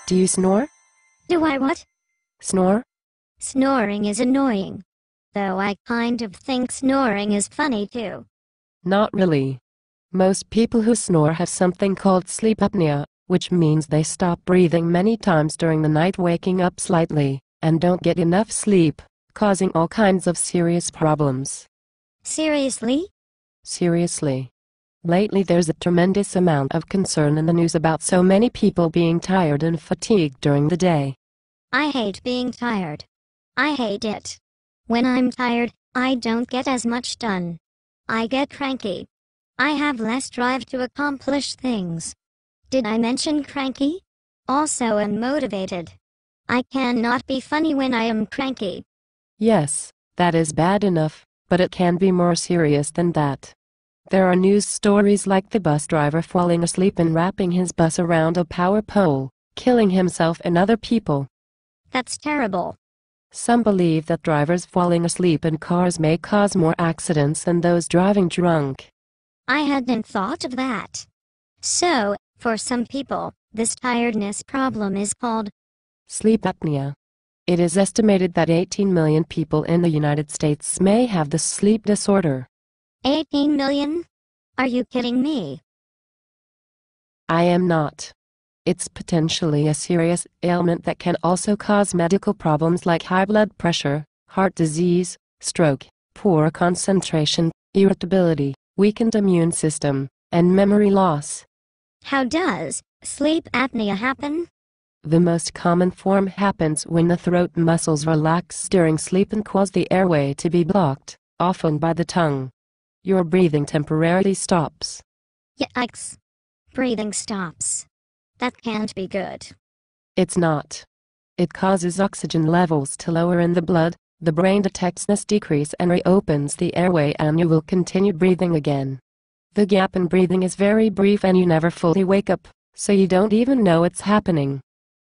Do you snore? Do I what? Snore? Snoring is annoying. Though I kind of think snoring is funny too. Not really. Most people who snore have something called sleep apnea, which means they stop breathing many times during the night, waking up slightly, and don't get enough sleep, causing all kinds of serious problems. Seriously? Seriously. Lately there's a tremendous amount of concern in the news about so many people being tired and fatigued during the day. I hate being tired. I hate it. When I'm tired, I don't get as much done. I get cranky. I have less drive to accomplish things. Did I mention cranky? Also unmotivated. I cannot be funny when I am cranky. Yes, that is bad enough, but it can be more serious than that. There are news stories like the bus driver falling asleep and wrapping his bus around a power pole, killing himself and other people. That's terrible. Some believe that drivers falling asleep in cars may cause more accidents than those driving drunk. I hadn't thought of that. So, for some people, this tiredness problem is called sleep apnea. It is estimated that 18 million people in the United States may have this sleep disorder. 18 million? Are you kidding me? I am not. It's potentially a serious ailment that can also cause medical problems like high blood pressure, heart disease, stroke, poor concentration, irritability, weakened immune system, and memory loss. How does sleep apnea happen? The most common form happens when the throat muscles relax during sleep and cause the airway to be blocked, often by the tongue. Your breathing temporarily stops. Yikes. Breathing stops. That can't be good. It's not. It causes oxygen levels to lower in the blood, the brain detects this decrease and reopens the airway and you will continue breathing again. The gap in breathing is very brief and you never fully wake up, so you don't even know it's happening.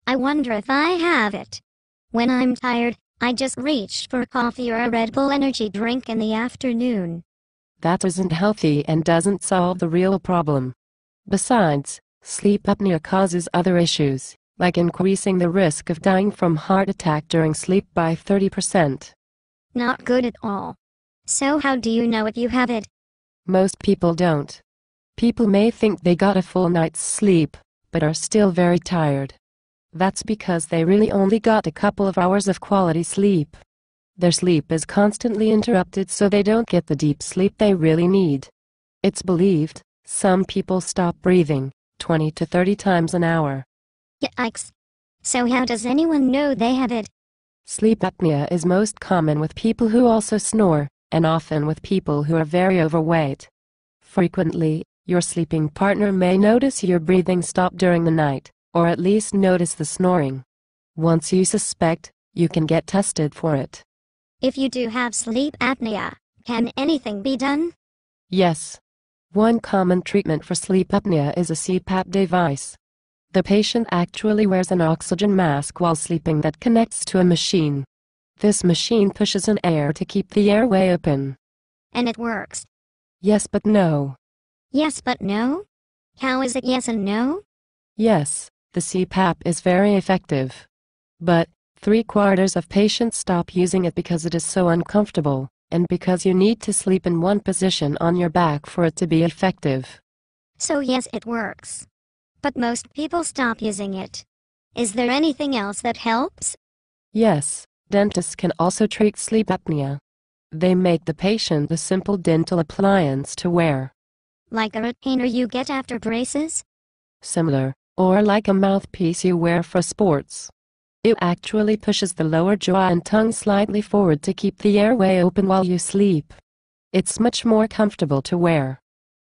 I wonder if I have it. When I'm tired, I just reach for coffee or a Red Bull energy drink in the afternoon. That isn't healthy and doesn't solve the real problem. Besides, sleep apnea causes other issues, like increasing the risk of dying from heart attack during sleep by 30%. Not good at all. So how do you know if you have it? Most people don't. People may think they got a full night's sleep, but are still very tired. That's because they really only got a couple of hours of quality sleep. Their sleep is constantly interrupted, so they don't get the deep sleep they really need. It's believed some people stop breathing 20 to 30 times an hour. Yikes. So how does anyone know they have it? Sleep apnea is most common with people who also snore, and often with people who are very overweight. Frequently, your sleeping partner may notice your breathing stop during the night, or at least notice the snoring. Once you suspect, you can get tested for it. If you do have sleep apnea, can anything be done? Yes. One common treatment for sleep apnea is a CPAP device. The patient actually wears an oxygen mask while sleeping that connects to a machine. This machine pushes in air to keep the airway open. And it works? Yes, but no. Yes, but no? How is it yes and no? Yes, the CPAP is very effective. But 3/4 of patients stop using it because it is so uncomfortable, and because you need to sleep in one position on your back for it to be effective. So yes, it works. But most people stop using it. Is there anything else that helps? Yes, dentists can also treat sleep apnea. They make the patient a simple dental appliance to wear. Like a retainer you get after braces? Similar, or like a mouthpiece you wear for sports. It actually pushes the lower jaw and tongue slightly forward to keep the airway open while you sleep. It's much more comfortable to wear.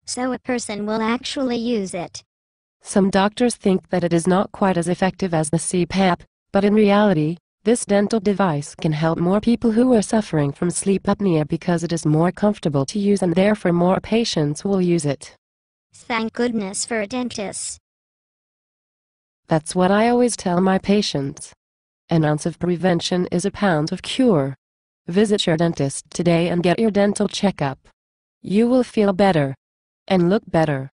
So a person will actually use it. Some doctors think that it is not quite as effective as the CPAP, but in reality, this dental device can help more people who are suffering from sleep apnea because it is more comfortable to use and therefore more patients will use it. Thank goodness for dentists. That's what I always tell my patients. An ounce of prevention is a pound of cure. Visit your dentist today and get your dental checkup. You will feel better and look better.